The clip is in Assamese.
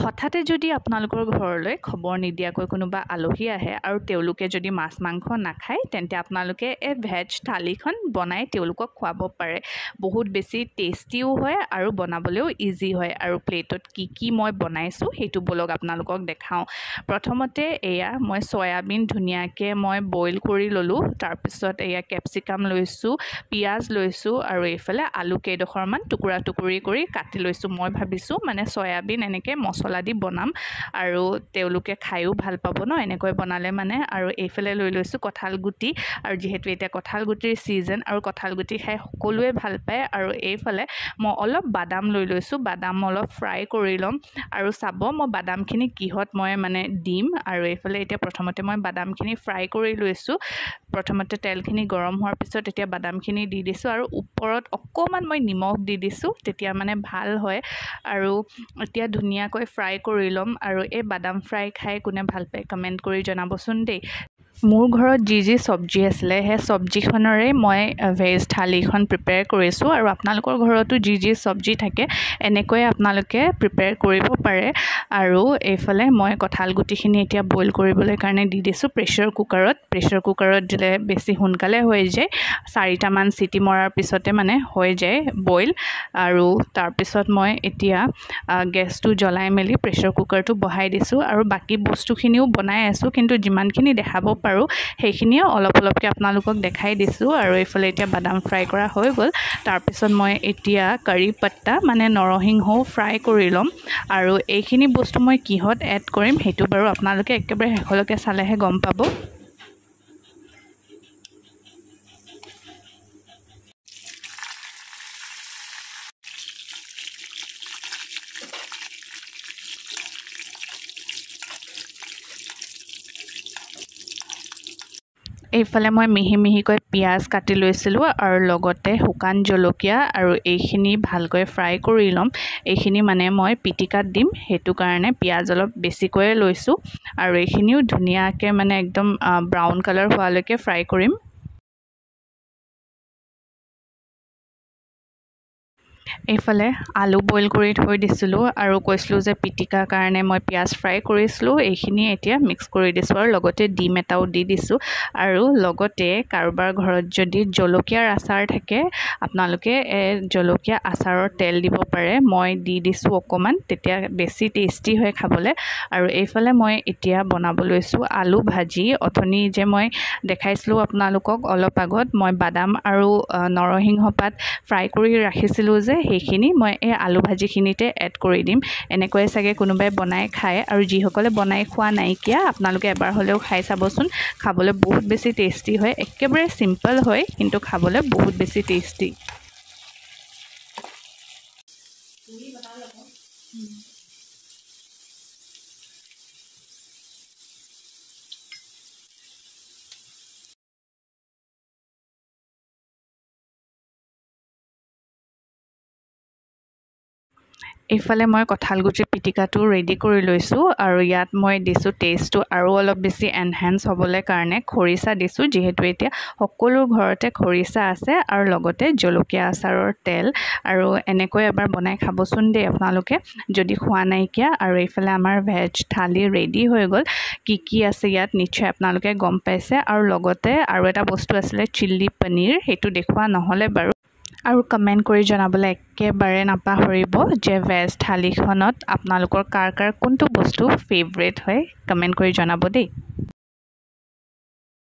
হঠাতে যদি আপোনালোকৰ ঘৰলৈ খবৰ নিদিয়াকৈ কোনোবা আলহী আহে আৰু তেওঁলোকে যদি মাছ মাংস নাখায় তেন্তে আপোনালোকে এই ভেজ থালিখন বনাই তেওঁলোকক খুৱাব পাৰে বহুত বেছি টেষ্টিও হয় আৰু বনাবলৈও ইজি হয় আৰু প্লেটত কি মই বনাইছোঁ সেইটো বলক আপোনালোকক দেখাওঁ প্ৰথমতে এয়া মই সয়াবিন ধুনীয়াকৈ মই বইল কৰি ল'লোঁ তাৰপিছত এয়া কেপচিকাম লৈছোঁ পিঁয়াজ লৈছোঁ আৰু এইফালে আলু কেইডোখৰমান টুকুৰা টুকুৰি কৰি কাটি লৈছোঁ মই ভাবিছোঁ মানে সয়াবিন এনেকৈ মছলা দি বনাম আৰু তেওঁলোকে খায়ো ভাল পাব ন এনেকৈ বনালে মানে আৰু এইফালে লৈ লৈছোঁ কঁঠাল গুটি আৰু যিহেতু এতিয়া কঁঠাল গুটিৰ ছিজন আৰু কঁঠাল গুটি খাই সকলোৱে ভাল পায় আৰু এইফালে মই অলপ বাদাম লৈ লৈছোঁ বাদাম অলপ ফ্ৰাই কৰি ল'ম আৰু চাব মই বাদামখিনি কিহত মই মানে দিম আৰু এইফালে এতিয়া প্ৰথমতে মই বাদামখিনি ফ্ৰাই কৰি লৈছোঁ প্ৰথমতে তেলখিনি গৰম হোৱাৰ পিছত এতিয়া বাদামখিনি দি দিছোঁ আৰু ওপৰত অকণমান মই নিমখ দি দিছোঁ তেতিয়া মানে ভাল হয় আৰু এতিয়া ধুনীয়াকৈ ফ্ৰাই কৰি ল'ম আৰু এই বাদাম ফ্ৰাই খাই কোনে ভাল পায় কমেণ্ট কৰি জনাবচোন দেই মোৰ ঘৰত যি চব্জি আছিলে সেই চব্জিখনৰে মই ভেজ থালিখন প্ৰিপেয়াৰ কৰিছোঁ আৰু আপোনালোকৰ ঘৰতো যি চব্জি থাকে এনেকৈ আপোনালোকে প্ৰিপেয়াৰ কৰিব পাৰে আৰু এইফালে মই কঁঠাল গুটিখিনি এতিয়া বইল কৰিবলৈ কাৰণে দি দিছোঁ প্ৰেছাৰ কুকাৰত দিলে বেছি সোনকালে হৈ যায় 4টামান চিটি মৰাৰ পিছতে মানে হৈ যায় বইল আৰু তাৰপিছত মই এতিয়া গেছটো জ্বলাই মেলি প্ৰেছাৰ কুকাৰটো বহাই দিছোঁ আৰু বাকী বস্তুখিনিও বনাই আছোঁ কিন্তু যিমানখিনি দেখাব পাৰোঁ সেইখিনিয়ে অলপকৈ আপোনালোকক দেখাই দিছোঁ আৰু এইফালে এতিয়া বাদাম ফ্ৰাই কৰা হৈ গ'ল তাৰপিছত মই এতিয়া কাৰি পত্তা মানে নৰসিংহও ফ্ৰাই কৰি ল'ম আৰু এইখিনি বস্তু মই কিহত এড কৰিম সেইটো বাৰু আপোনালোকে একেবাৰে শেষলৈকে চালেহে গম পাব এইফালে মই মিহিকৈ পিঁয়াজ কাটি লৈছিলোঁ আৰু লগতে শুকান জলকীয়া আৰু এইখিনি ভালকৈ ফ্ৰাই কৰি ল'ম এইখিনি মানে মই পিটিকাত দিম সেইটো কাৰণে পিঁয়াজ অলপ বেছিকৈয়ে লৈছোঁ আৰু এইখিনিও ধুনীয়াকৈ মানে একদম ব্ৰাউন কালাৰ হোৱালৈকে ফ্ৰাই কৰিম এইফালে আলু বইল কৰি থৈ দিছিলোঁ আৰু কৈছিলোঁ যে পিটিকাৰ কাৰণে মই পিঁয়াজ ফ্ৰাই কৰিছিলোঁ এইখিনি এতিয়া মিক্স কৰি দিছোঁ আৰু লগতে ডিম এটাও দি দিছোঁ আৰু লগতে কাৰোবাৰ ঘৰত যদি জলকীয়াৰ আচাৰ থাকে আপোনালোকে জলকীয়া আচাৰৰ তেল দিব পাৰে মই দি দিছোঁ অকণমান তেতিয়া বেছি টেষ্টি হয় খাবলৈ আৰু এইফালে মই এতিয়া বনাব লৈছোঁ আলু ভাজি অথনি যে মই দেখাইছিলোঁ আপোনালোকক অলপ আগত মই বাদাম আৰু নৰসিংহ পাত ফ্ৰাই কৰি ৰাখিছিলোঁ যে সেইখিনি মই এই আলু ভাজিখিনিতে এড কৰি দিম এনেকৈ চাগে কোনোবাই বনাই খায় আৰু যিসকলে বনাই খোৱা নাইকিয়া আপোনালোকে এবাৰ হ'লেও খাই চাবচোন খাবলৈ বহুত বেছি টেষ্টি হয় একেবাৰে সিম্পল হয় কিন্তু খাবলৈ বহুত বেছি টেষ্টি এইফালে মই কঁঠাল গুটিৰ পিটিকাটো ৰেডি কৰি লৈছোঁ আৰু ইয়াত মই দিছোঁ টেষ্টটো আৰু অলপ বেছি এনহেন্স হ'বলৈ কাৰণে খৰিচা দিছোঁ যিহেতু এতিয়া সকলো ঘৰতে খৰিচা আছে আৰু লগতে জলকীয়া আচাৰৰ তেল আৰু এনেকৈ এবাৰ বনাই খাবচোন দেই আপোনালোকে যদি খোৱা নাইকিয়া আৰু এইফালে আমাৰ ভেজ থালি ৰেডি হৈ গ'ল কি আছে ইয়াত নিশ্চয় আপোনালোকে গম পাইছে আৰু লগতে আৰু এটা বস্তু আছিলে চিলি পনীৰ সেইটো দেখুওৱা নহ'লে বাৰু আৰু কমেণ্ট কৰি জনাবলৈ একেবাৰে নাপাহৰিব যে ভেজ থালিখনত আপোনালোকৰ কাৰ কোনটো বস্তু ফেভৰেট হয় কমেণ্ট কৰি জনাব দেই